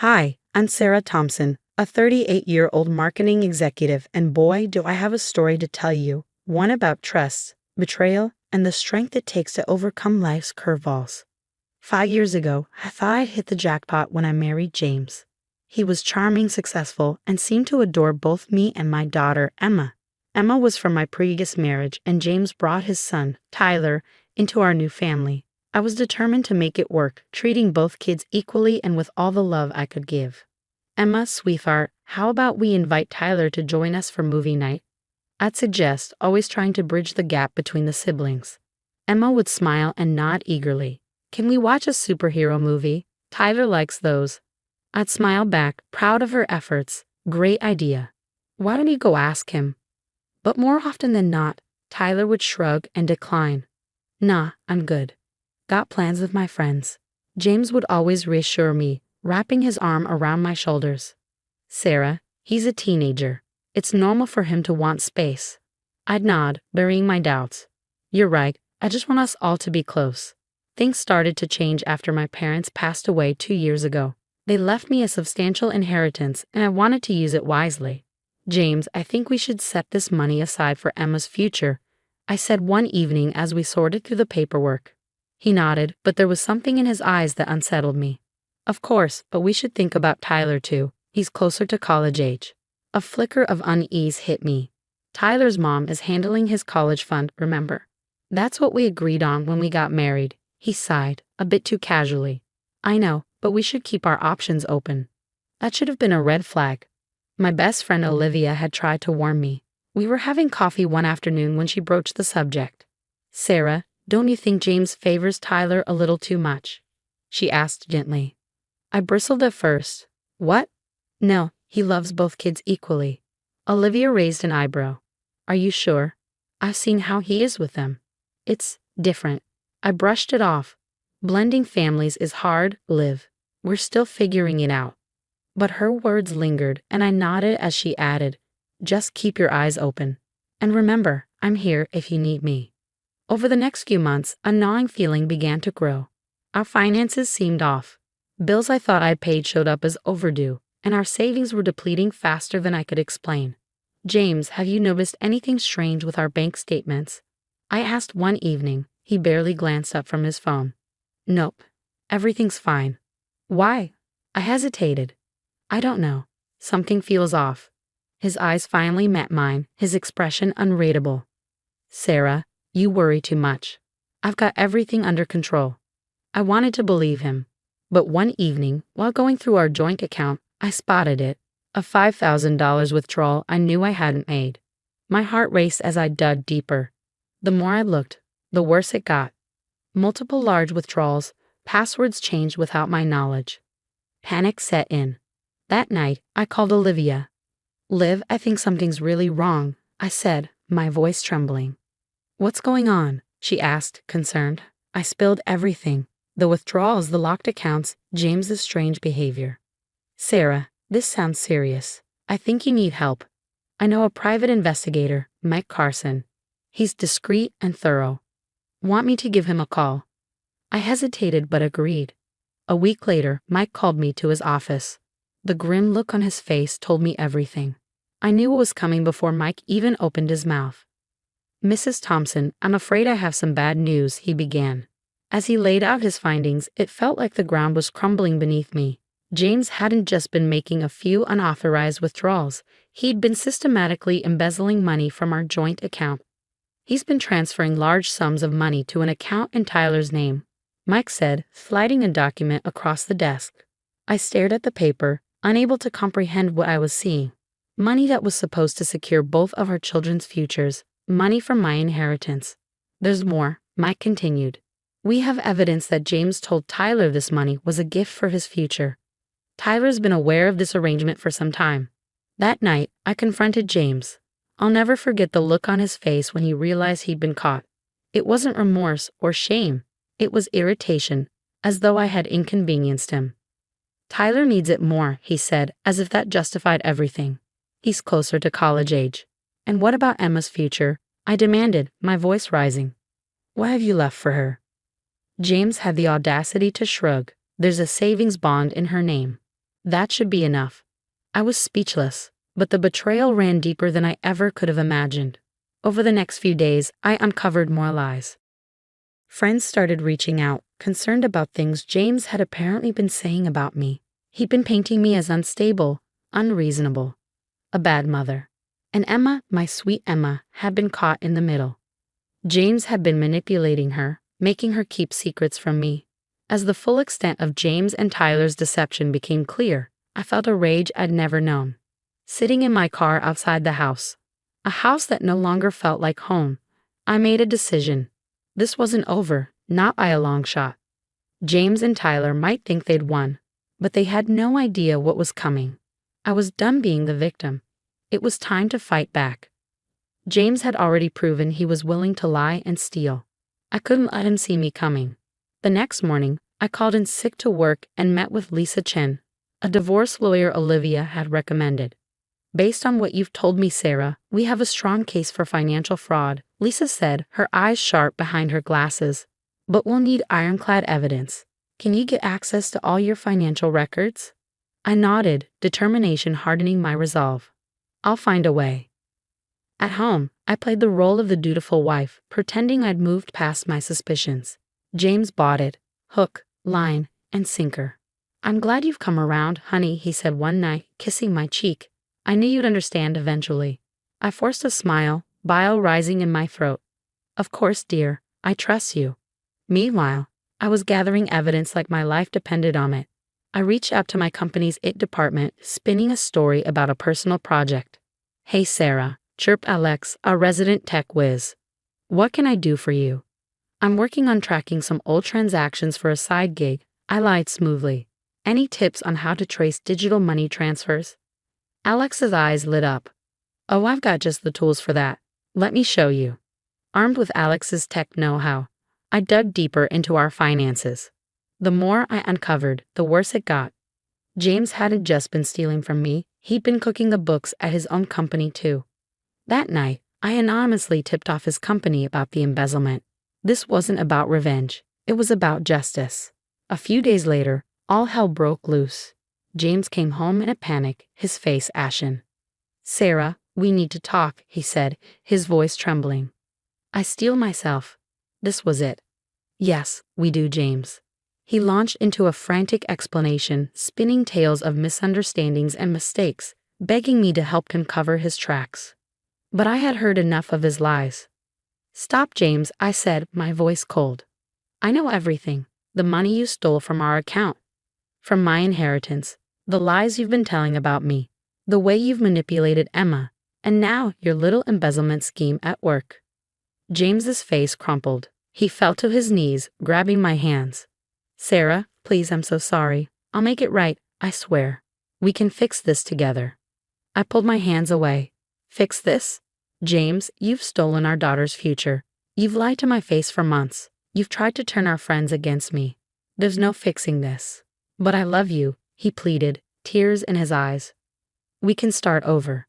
Hi, I'm Sarah Thompson, a 38-year-old marketing executive, and boy, do I have a story to tell you. One about trust, betrayal, and the strength it takes to overcome life's curveballs. 5 years ago, I thought I'd hit the jackpot when I married James. He was charming, successful, and seemed to adore both me and my daughter, Emma. Emma was from my previous marriage, and James brought his son, Tyler, into our new family. I was determined to make it work, treating both kids equally and with all the love I could give. Emma, sweetheart, how about we invite Tyler to join us for movie night? I'd suggest, always trying to bridge the gap between the siblings. Emma would smile and nod eagerly. Can we watch a superhero movie? Tyler likes those. I'd smile back, proud of her efforts. Great idea. Why don't you go ask him? But more often than not, Tyler would shrug and decline. Nah, I'm good. Got plans with my friends. James would always reassure me, wrapping his arm around my shoulders. Sarah, he's a teenager. It's normal for him to want space. I'd nod, burying my doubts. You're right, I just want us all to be close. Things started to change after my parents passed away 2 years ago. They left me a substantial inheritance, and I wanted to use it wisely. James, I think we should set this money aside for Emma's future, I said one evening as we sorted through the paperwork. He nodded, but there was something in his eyes that unsettled me. Of course, but we should think about Tyler too. He's closer to college age. A flicker of unease hit me. Tyler's mom is handling his college fund, remember? That's what we agreed on when we got married. He sighed, a bit too casually. I know, but we should keep our options open. That should have been a red flag. My best friend Olivia had tried to warn me. We were having coffee one afternoon when she broached the subject. Sarah, don't you think James favors Tyler a little too much? She asked gently. I bristled at first. What? No, he loves both kids equally. Olivia raised an eyebrow. Are you sure? I've seen how he is with them. It's different. I brushed it off. Blending families is hard, Liv. We're still figuring it out. But her words lingered, and I nodded as she added, just keep your eyes open. And remember, I'm here if you need me. Over the next few months, a gnawing feeling began to grow. Our finances seemed off. Bills I thought I'd paid showed up as overdue, and our savings were depleting faster than I could explain. James, have you noticed anything strange with our bank statements? I asked one evening. He barely glanced up from his phone. Nope. Everything's fine. Why? I hesitated. I don't know. Something feels off. His eyes finally met mine, his expression unreadable. Sarah, you worry too much. I've got everything under control. I wanted to believe him. But one evening, while going through our joint account, I spotted it. A $5,000 withdrawal I knew I hadn't made. My heart raced as I dug deeper. The more I looked, the worse it got. Multiple large withdrawals, passwords changed without my knowledge. Panic set in. That night, I called Olivia. Liv, I think something's really wrong, I said, my voice trembling. What's going on? She asked, concerned. I spilled everything. The withdrawals, the locked accounts, James's strange behavior. Sarah, this sounds serious. I think you need help. I know a private investigator, Mike Carson. He's discreet and thorough. Want me to give him a call? I hesitated but agreed. A week later, Mike called me to his office. The grim look on his face told me everything. I knew what was coming before Mike even opened his mouth. Mrs. Thompson, I'm afraid I have some bad news, he began. As he laid out his findings, it felt like the ground was crumbling beneath me. James hadn't just been making a few unauthorized withdrawals. He'd been systematically embezzling money from our joint account. He's been transferring large sums of money to an account in Tyler's name, Mike said, sliding a document across the desk. I stared at the paper, unable to comprehend what I was seeing. Money that was supposed to secure both of our children's futures. Money from my inheritance. There's more, Mike continued. We have evidence that James told Tyler this money was a gift for his future. Tyler's been aware of this arrangement for some time. That night, I confronted James. I'll never forget the look on his face when he realized he'd been caught. It wasn't remorse or shame. It was irritation, as though I had inconvenienced him. Tyler needs it more, he said, as if that justified everything. He's closer to college age. And what about Emma's future? I demanded, my voice rising. What have you left for her? James had the audacity to shrug. There's a savings bond in her name. That should be enough. I was speechless, but the betrayal ran deeper than I ever could have imagined. Over the next few days, I uncovered more lies. Friends started reaching out, concerned about things James had apparently been saying about me. He'd been painting me as unstable, unreasonable, a bad mother. And Emma, my sweet Emma, had been caught in the middle. James had been manipulating her, making her keep secrets from me. As the full extent of James and Tyler's deception became clear, I felt a rage I'd never known. Sitting in my car outside the house, a house that no longer felt like home, I made a decision. This wasn't over, not by a long shot. James and Tyler might think they'd won, but they had no idea what was coming. I was done being the victim. It was time to fight back. James had already proven he was willing to lie and steal. I couldn't let him see me coming. The next morning, I called in sick to work and met with Lisa Chen, a divorce lawyer Olivia had recommended. Based on what you've told me, Sarah, we have a strong case for financial fraud, Lisa said, her eyes sharp behind her glasses. But we'll need ironclad evidence. Can you get access to all your financial records? I nodded, determination hardening my resolve. I'll find a way. At home, I played the role of the dutiful wife, pretending I'd moved past my suspicions. James bought it, hook, line, and sinker. I'm glad you've come around, honey, he said one night, kissing my cheek. I knew you'd understand eventually. I forced a smile, bile rising in my throat. Of course, dear, I trust you. Meanwhile, I was gathering evidence like my life depended on it. I reached out to my company's IT department, spinning a story about a personal project. Hey Sarah, chirped Alex, a resident tech whiz. What can I do for you? I'm working on tracking some old transactions for a side gig, I lied smoothly. Any tips on how to trace digital money transfers? Alex's eyes lit up. Oh, I've got just the tools for that. Let me show you. Armed with Alex's tech know-how, I dug deeper into our finances. The more I uncovered, the worse it got. James hadn't just been stealing from me, he'd been cooking the books at his own company too. That night, I anonymously tipped off his company about the embezzlement. This wasn't about revenge, it was about justice. A few days later, all hell broke loose. James came home in a panic, his face ashen. Sarah, we need to talk, he said, his voice trembling. I steel myself. This was it. Yes, we do, James. He launched into a frantic explanation, spinning tales of misunderstandings and mistakes, begging me to help him cover his tracks. But I had heard enough of his lies. Stop, James, I said, my voice cold. I know everything. The money you stole from our account. From my inheritance. The lies you've been telling about me. The way you've manipulated Emma. And now your little embezzlement scheme at work. James's face crumpled. He fell to his knees, grabbing my hands. Sarah, please, I'm so sorry. I'll make it right, I swear. We can fix this together. I pulled my hands away. Fix this? James, you've stolen our daughter's future. You've lied to my face for months. You've tried to turn our friends against me. There's no fixing this. But I love you, he pleaded, tears in his eyes. We can start over.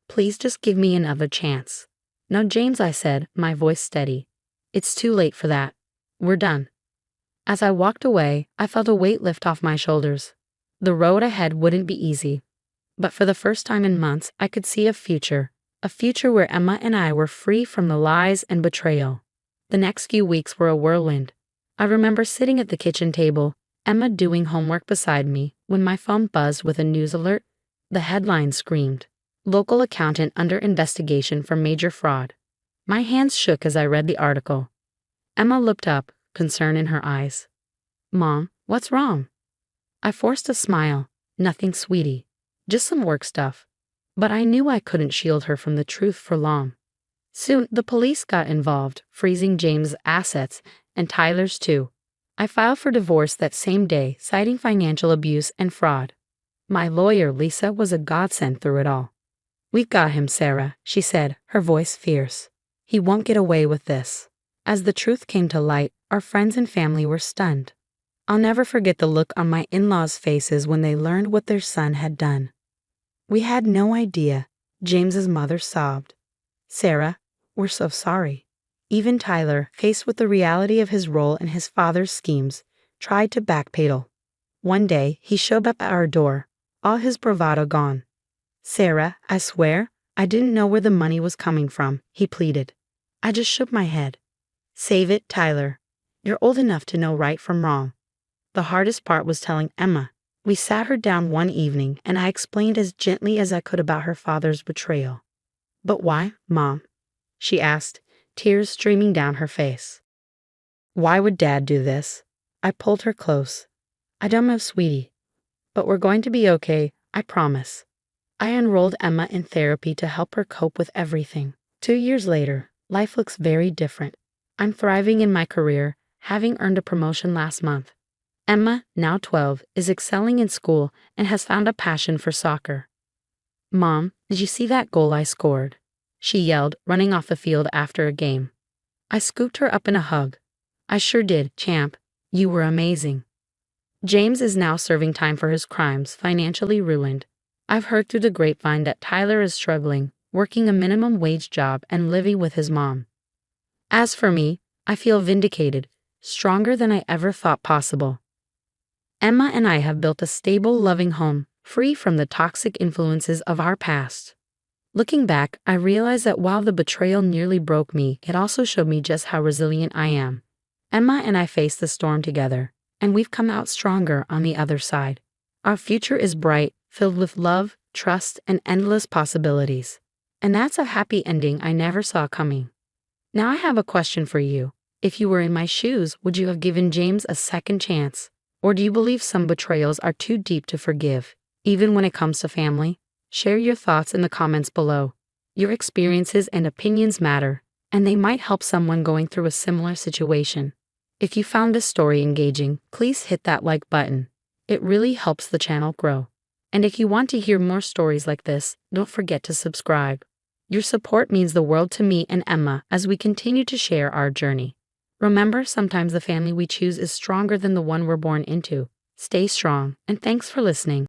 Please just give me another chance. No, James, I said, my voice steady. It's too late for that. We're done. As I walked away, I felt a weight lift off my shoulders. The road ahead wouldn't be easy. But for the first time in months, I could see a future where Emma and I were free from the lies and betrayal. The next few weeks were a whirlwind. I remember sitting at the kitchen table, Emma doing homework beside me, when my phone buzzed with a news alert. The headline screamed, "Local accountant under investigation for major fraud." My hands shook as I read the article. Emma looked up, concern in her eyes. Mom, what's wrong? I forced a smile. Nothing, sweetie. Just some work stuff. But I knew I couldn't shield her from the truth for long. Soon, the police got involved, freezing James' assets, and Tyler's too. I filed for divorce that same day, citing financial abuse and fraud. My lawyer, Lisa, was a godsend through it all. We've got him, Sarah, she said, her voice fierce. He won't get away with this. As the truth came to light, our friends and family were stunned. I'll never forget the look on my in-laws' faces when they learned what their son had done. We had no idea, James's mother sobbed. Sarah, we're so sorry. Even Tyler, faced with the reality of his role in his father's schemes, tried to backpedal. One day, he showed up at our door, all his bravado gone. "Sarah, I swear, I didn't know where the money was coming from," he pleaded. I just shook my head. "Save it, Tyler. You're old enough to know right from wrong." The hardest part was telling Emma. We sat her down one evening and I explained as gently as I could about her father's betrayal. "But why, Mom?" she asked, tears streaming down her face. "Why would Dad do this?" I pulled her close. "I don't know, sweetie. But we're going to be okay, I promise." I enrolled Emma in therapy to help her cope with everything. 2 years later, life looks very different. I'm thriving in my career, having earned a promotion last month. Emma, now 12, is excelling in school and has found a passion for soccer. "Mom, did you see that goal I scored?" she yelled, running off the field after a game. I scooped her up in a hug. "I sure did, champ. You were amazing." James is now serving time for his crimes, financially ruined. I've heard through the grapevine that Tyler is struggling, working a minimum wage job and living with his mom. As for me, I feel vindicated, stronger than I ever thought possible. Emma and I have built a stable, loving home, free from the toxic influences of our past. Looking back, I realize that while the betrayal nearly broke me, it also showed me just how resilient I am. Emma and I faced the storm together, and we've come out stronger on the other side. Our future is bright, filled with love, trust, and endless possibilities. And that's a happy ending I never saw coming. Now I have a question for you. If you were in my shoes, would you have given James a second chance? Or do you believe some betrayals are too deep to forgive, even when it comes to family? Share your thoughts in the comments below. Your experiences and opinions matter, and they might help someone going through a similar situation. If you found this story engaging, please hit that like button. It really helps the channel grow. And if you want to hear more stories like this, don't forget to subscribe. Your support means the world to me and Emma as we continue to share our journey. Remember, sometimes the family we choose is stronger than the one we're born into. Stay strong, and thanks for listening.